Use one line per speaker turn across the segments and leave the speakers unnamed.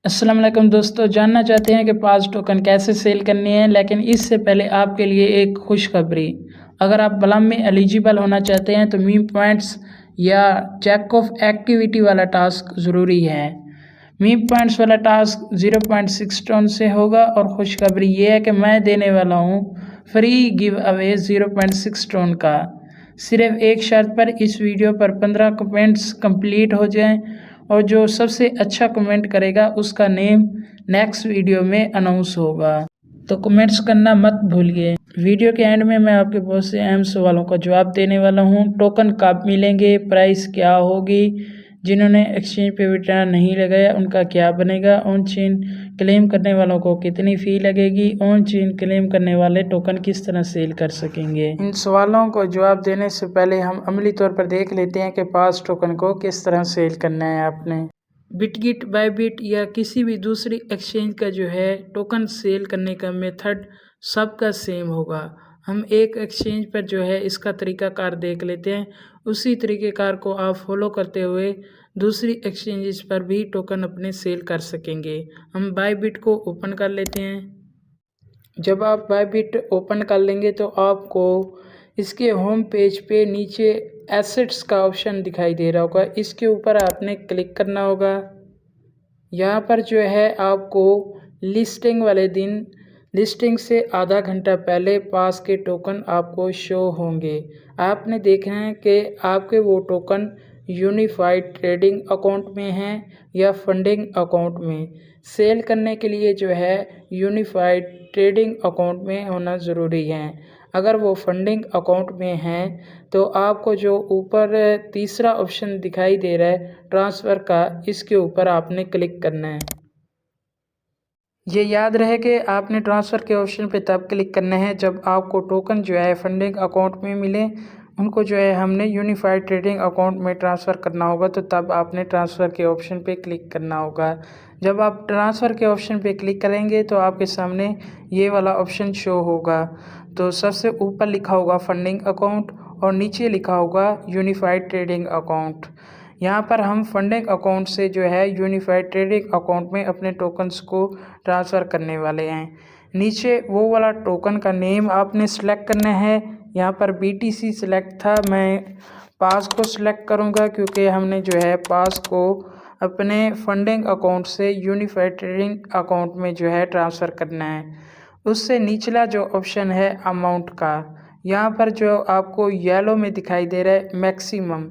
अस्सलाम वालेकुम दोस्तों, जानना चाहते हैं कि पास टोकन कैसे सेल करनी है। लेकिन इससे पहले आपके लिए एक खुशखबरी। अगर आप बलम में एलिजिबल होना चाहते हैं तो मीम पॉइंट्स या चेक ऑफ एक्टिविटी वाला टास्क ज़रूरी है। मीम पॉइंट्स वाला टास्क 0.6 टन से होगा और खुशखबरी ये है कि मैं देने वाला हूँ फ्री गिव अवे 0.6 टन का। सिर्फ एक शर्त पर, इस वीडियो पर 15 कमेंट्स कंप्लीट हो जाएं और जो सबसे अच्छा कमेंट करेगा उसका नेम नेक्स्ट वीडियो में अनाउंस होगा। तो कमेंट्स करना मत भूलिए। वीडियो के एंड में मैं आपके बहुत से अहम सवालों का जवाब देने वाला हूं। टोकन कब मिलेंगे, प्राइस क्या होगी, जिन्होंने एक्सचेंज पे रिटर्न नहीं लगाया उनका क्या बनेगा, ऑन चेन क्लेम करने वालों को कितनी फ़ी लगेगी, ऑन चेन क्लेम करने वाले टोकन किस तरह सेल कर सकेंगे। इन सवालों को जवाब देने से पहले हम अमली तौर पर देख लेते हैं कि पास टोकन को किस तरह सेल करना है आपने। बिटगिट, बायबिट या किसी भी दूसरी एक्सचेंज का जो है टोकन सेल करने का मेथड सबका सेम होगा। हम एक एक्सचेंज पर जो है इसका तरीक़ाकार देख लेते हैं। उसी तरीक़ेकार को आप फॉलो करते हुए दूसरी एक्सचेंजेस पर भी टोकन अपने सेल कर सकेंगे। हम बायबिट को ओपन कर लेते हैं। जब आप बायबिट ओपन कर लेंगे तो आपको इसके होम पेज पे नीचे एसेट्स का ऑप्शन दिखाई दे रहा होगा। इसके ऊपर आपने क्लिक करना होगा। यहाँ पर जो है आपको लिस्टिंग वाले दिन, लिस्टिंग से आधा घंटा पहले पास के टोकन आपको शो होंगे। आपने देखना है कि आपके वो टोकन यूनिफाइड ट्रेडिंग अकाउंट में हैं या फंडिंग अकाउंट में। सेल करने के लिए जो है यूनिफाइड ट्रेडिंग अकाउंट में होना ज़रूरी है। अगर वो फंडिंग अकाउंट में हैं तो आपको जो ऊपर तीसरा ऑप्शन दिखाई दे रहा है ट्रांसफ़र का, इसके ऊपर आपने क्लिक करना है। ये याद रहे कि आपने ट्रांसफ़र के ऑप्शन पे तब क्लिक करना है जब आपको टोकन जो है फंडिंग अकाउंट में मिले। उनको जो है हमने यूनिफाइड ट्रेडिंग अकाउंट में ट्रांसफ़र करना होगा, तो तब आपने ट्रांसफ़र के ऑप्शन पे क्लिक करना होगा। जब आप ट्रांसफ़र के ऑप्शन पे क्लिक करेंगे तो आपके सामने ये वाला ऑप्शन शो होगा। तो सबसे ऊपर लिखा होगा फंडिंग अकाउंट और नीचे लिखा होगा यूनिफाइड ट्रेडिंग अकाउंट। यहाँ पर हम फंडिंग अकाउंट से जो है यूनिफाइड ट्रेडिंग अकाउंट में अपने टोकन्स को ट्रांसफ़र करने वाले हैं। नीचे वो वाला टोकन का नेम आपने सेलेक्ट करना है। यहाँ पर BTC सेलेक्ट था, मैं पास को सिलेक्ट करूँगा क्योंकि हमने जो है पास को अपने फंडिंग अकाउंट से यूनिफाइड ट्रेडिंग अकाउंट में जो है ट्रांसफ़र करना है। उससे निचला जो ऑप्शन है अमाउंट का, यहाँ पर जो आपको येलो में दिखाई दे रहा है मैक्सिमम,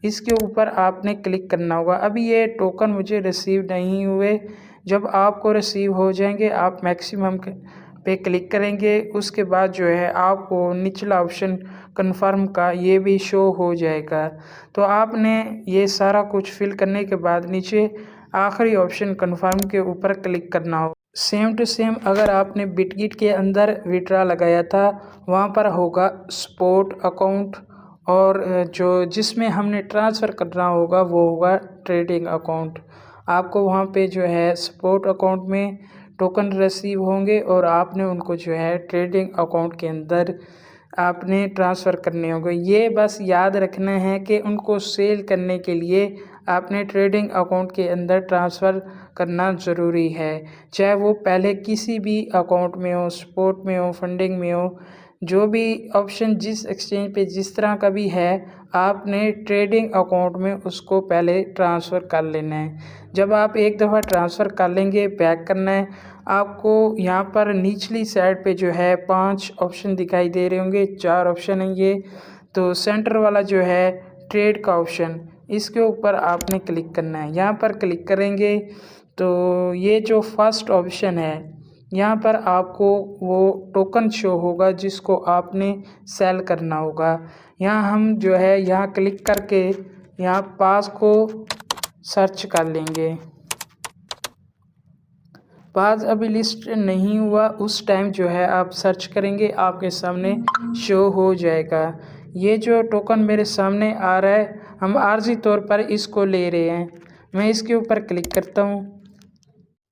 इसके ऊपर आपने क्लिक करना होगा। अभी ये टोकन मुझे रिसीव नहीं हुए। जब आपको रिसीव हो जाएंगे आप मैक्सिमम पे क्लिक करेंगे। उसके बाद जो है आपको निचला ऑप्शन कन्फर्म का ये भी शो हो जाएगा। तो आपने ये सारा कुछ फिल करने के बाद नीचे आखिरी ऑप्शन कन्फर्म के ऊपर क्लिक करना होगा। सेम टू सेम अगर आपने बिटगिट के अंदर विड्रा लगाया था वहाँ पर होगा स्पॉट अकाउंट, और जो जिसमें हमने ट्रांसफ़र करना होगा वो होगा ट्रेडिंग अकाउंट। आपको वहाँ पे जो है स्पॉट अकाउंट में टोकन रिसीव होंगे और आपने उनको जो है ट्रेडिंग अकाउंट के अंदर आपने ट्रांसफ़र करने होंगे। ये बस याद रखना है कि उनको सेल करने के लिए आपने ट्रेडिंग अकाउंट के अंदर ट्रांसफ़र करना ज़रूरी है, चाहे वो पहले किसी भी अकाउंट में हो, स्पॉट में हो, फंडिंग में हो। जो भी ऑप्शन जिस एक्सचेंज पे जिस तरह का भी है आपने ट्रेडिंग अकाउंट में उसको पहले ट्रांसफ़र कर लेना है। जब आप एक दफ़ा ट्रांसफ़र कर लेंगे बैक करना है आपको। यहाँ पर निचली साइड पे जो है 5 ऑप्शन दिखाई दे रहे होंगे, 4 ऑप्शन हैं ये। तो सेंटर वाला जो है ट्रेड का ऑप्शन, इसके ऊपर आपने क्लिक करना है। यहाँ पर क्लिक करेंगे तो ये जो फर्स्ट ऑप्शन है यहाँ पर आपको वो टोकन शो होगा जिसको आपने सेल करना होगा। यहाँ हम जो है यहाँ क्लिक करके यहाँ पास को सर्च कर लेंगे। पास अभी लिस्ट नहीं हुआ, उस टाइम जो है आप सर्च करेंगे आपके सामने शो हो जाएगा। ये जो टोकन मेरे सामने आ रहा है हम आर्जी तौर पर इसको ले रहे हैं। मैं इसके ऊपर क्लिक करता हूँ।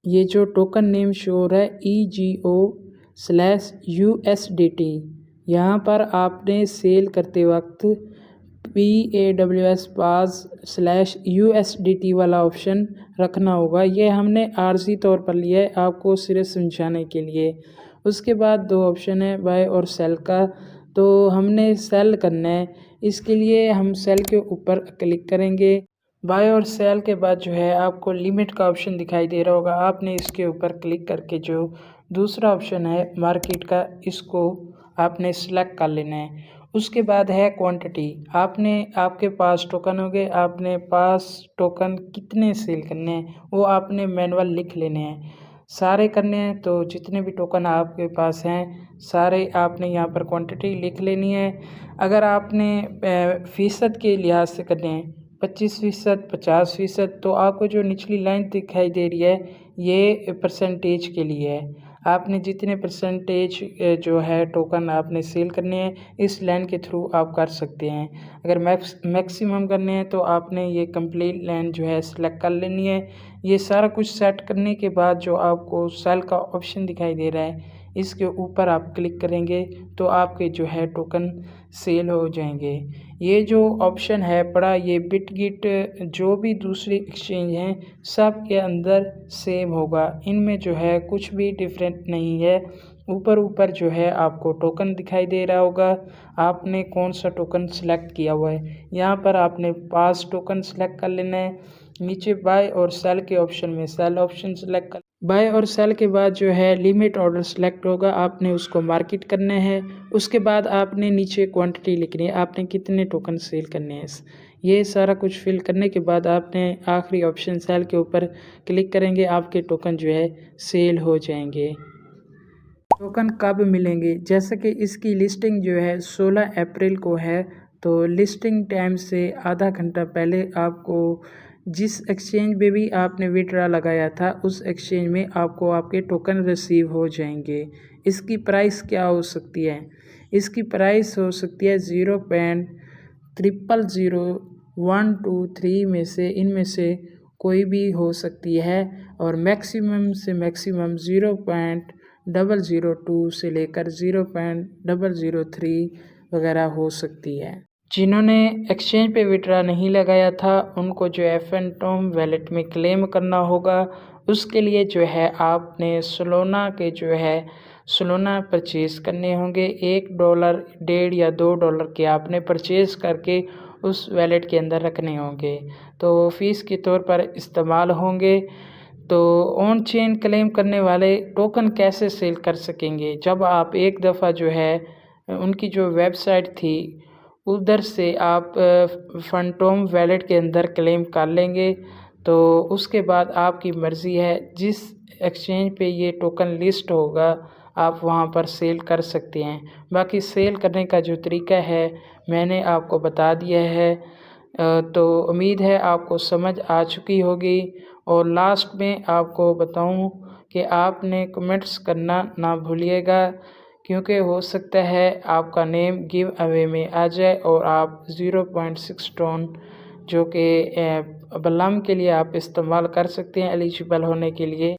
ये जो टोकन नेम शो हो रहा है EGO/USDT, यहाँ पर आपने सेल करते वक्त PAWS PAS/USDT वाला ऑप्शन रखना होगा। ये हमने आर्जी तौर पर लिया है आपको सिर्फ समझाने के लिए। उसके बाद दो ऑप्शन है बाय और सेल का, तो हमने सेल करना है। इसके लिए हम सेल के ऊपर क्लिक करेंगे। बाय और सेल के बाद जो है आपको लिमिट का ऑप्शन दिखाई दे रहा होगा, आपने इसके ऊपर क्लिक करके जो दूसरा ऑप्शन है मार्केट का, इसको आपने सेलेक्ट कर लेना है। उसके बाद है क्वांटिटी, आपके पास टोकन हो गए, आपने पास टोकन कितने सेल करने हैं वो आपने मैनुअल लिख लेने हैं। सारे करने हैं तो जितने भी टोकन आपके पास हैं सारे आपने यहाँ पर क्वांटिटी लिख लेनी है। अगर आपने फ़ीसद के लिहाज से करने हैं 25%, 50%, तो आपको जो निचली लाइन दिखाई दे रही है ये परसेंटेज के लिए है। आपने जितने परसेंटेज जो है टोकन आपने सेल करने हैं इस लाइन के थ्रू आप कर सकते हैं। अगर मैक्सिमम करने हैं तो आपने ये कंप्लीट लाइन जो है सेलेक्ट कर लेनी है। ये सारा कुछ सेट करने के बाद जो आपको सेल का ऑप्शन दिखाई दे रहा है इसके ऊपर आप क्लिक करेंगे तो आपके जो है टोकन सेल हो जाएंगे। ये जो ऑप्शन है पड़ा, ये बिटगिट जो भी दूसरी एक्सचेंज हैं सब के अंदर सेम होगा, इनमें जो है कुछ भी डिफरेंट नहीं है। ऊपर जो है आपको टोकन दिखाई दे रहा होगा, आपने कौन सा टोकन सेलेक्ट किया हुआ है। यहाँ पर आपने पास टोकन सेलेक्ट कर लेना है। नीचे बाय और सेल के ऑप्शन में सेल ऑप्शन सेलेक्ट कर, बाय और सेल के बाद जो है लिमिट ऑर्डर सेलेक्ट होगा, आपने उसको मार्केट करना है। उसके बाद आपने नीचे क्वांटिटी लिखनी है, आपने कितने टोकन सेल करने हैं। ये सारा कुछ फिल करने के बाद आपने आखिरी ऑप्शन सेल के ऊपर क्लिक करेंगे, आपके टोकन जो है सेल हो जाएंगे। टोकन कब मिलेंगे, जैसे कि इसकी लिस्टिंग जो है 16 अप्रैल को है, तो लिस्टिंग टाइम से आधा घंटा पहले आपको जिस एक्सचेंज में भी आपने विड्रॉ लगाया था उस एक्सचेंज में आपको आपके टोकन रिसीव हो जाएंगे। इसकी प्राइस क्या हो सकती है, इसकी प्राइस हो सकती है 0.000123 में से, इनमें से कोई भी हो सकती है, और मैक्सिमम से मैक्सिमम 0.002 से लेकर 0.003 वगैरह हो सकती है। जिन्होंने एक्सचेंज पे विड्रॉ नहीं लगाया था उनको जो है फैंटम वैलेट में क्लेम करना होगा। उसके लिए जो है आपने सोलोना के जो है सोलोना परचेज़ करने होंगे। $1, $1.5 या $2 के आपने परचेज़ करके उस वैलेट के अंदर रखने होंगे, तो फ़ीस के तौर पर इस्तेमाल होंगे। तो ऑन चेन क्लेम करने वाले टोकन कैसे सेल कर सकेंगे, जब आप एक दफ़ा जो है उनकी जो वेबसाइट थी उधर से आप फैंटम वैलेट के अंदर क्लेम कर लेंगे, तो उसके बाद आपकी मर्ज़ी है जिस एक्सचेंज पे ये टोकन लिस्ट होगा आप वहाँ पर सेल कर सकते हैं। बाकी सेल करने का जो तरीका है मैंने आपको बता दिया है, तो उम्मीद है आपको समझ आ चुकी होगी। और लास्ट में आपको बताऊं कि आपने कमेंट्स करना ना भूलिएगा, क्योंकि हो सकता है आपका नेम गिव अवे में आ जाए और आप 0.6 टोन जो कि बलम के लिए आप इस्तेमाल कर सकते हैं एलिजिबल होने के लिए।